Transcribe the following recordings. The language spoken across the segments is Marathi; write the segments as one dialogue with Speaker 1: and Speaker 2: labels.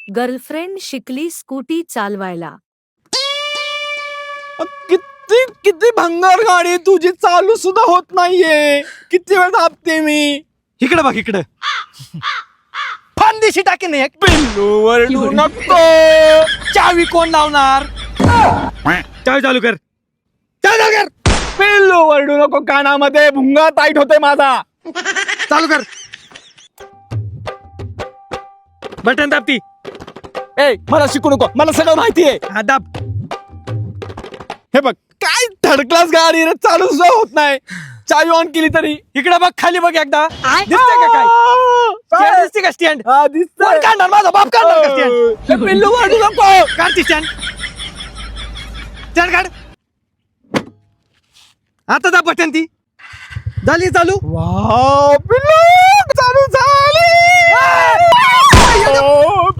Speaker 1: गर्लफ्रेंड शिकली स्कूटी चालवायला.
Speaker 2: किती किती भंगार गाडी तुझी, चालू सुद्धा होत नाहीये. किती वेळ थांबते मी.
Speaker 3: इकडे बघ इकडे. फांदीशी टाकेन एक.
Speaker 2: पिल्लू वरडू नको.
Speaker 3: चावी कोण लावणार? चावी चालू कर. चावी चालू कर.
Speaker 2: पिल्लू वरडू नको, कानामध्ये भुंगा टाईट होते माझा.
Speaker 3: चालू कर. बटन दाब ती.
Speaker 2: ए मला शिकू नको, मला सगळं माहितीये.
Speaker 3: हा दाब.
Speaker 2: हे बघ काय थर्ड क्लास गाडी रे, चालू सुद्धा होत नाही. चावी ऑन केली तरी.
Speaker 3: इकडे बघ खाली बघ एकदा. दिसतंय का काय? स्टँड दिसते का स्टँड?
Speaker 2: हा दिसतंय.
Speaker 3: कोण काढणार? माझा बाप काढणार का स्टँड?
Speaker 2: पिल्लू वरडू नको.
Speaker 3: काढ ती स्टँड. स्टँड काढ. आता दाब बटन ती. झाली चालू.
Speaker 2: वाव पिल्लू चालू झाली.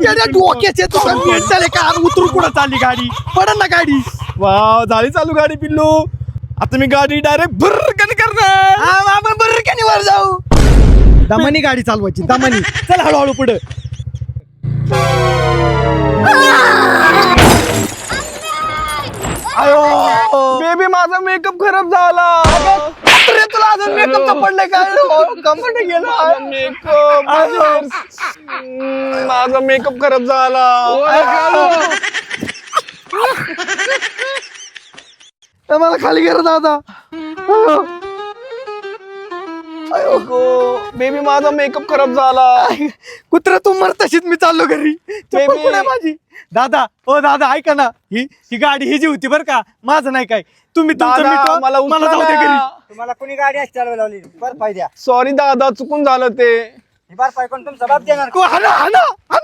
Speaker 3: येड्या डोक्याचे तुझा पेट झाले का? उतरून कुठं चालली गाडी? पडन ना गाडी.
Speaker 2: वाव झाली चालू गाडी पिल्लू. आता मी गाडी डायरेक्ट भरकन करणार.
Speaker 3: हा आपण बरं वर जाऊ. दमानी गाडी चालवायची दमानी. चल हळूहळू पुढे.
Speaker 2: बेबी माझा मेकअप खराब झाला.
Speaker 3: अरे तुला अजून मेकअप पडले काय? कमर गेला
Speaker 2: मेकअप माझा मेकअप खराब झाला.
Speaker 3: मला खाली गेला दादा.
Speaker 2: बेबी माझा मेकअप खराब झाला.
Speaker 3: कुत्रा तू मर तशीच मी चाललो घरी. चप्पल
Speaker 2: Baby.
Speaker 3: कुठे आहे माझी? दादा ओ दादा ऐका ना. ही गाडी ही जी होती बरं का, माझं नाही काय. तुम्ही तुमचं
Speaker 2: दादा,
Speaker 3: मिटवा,
Speaker 2: मला
Speaker 3: मला जाऊ दे घरी.
Speaker 4: तुम्हाला कोणी गाडी अशी चालवायला लावली? बरं पाय द्या.
Speaker 2: सॉरी दादा, चुकून झालं ते.
Speaker 4: ही बरं पाय कोण तुमचा बाप देणार?
Speaker 3: हाना हाना हाना.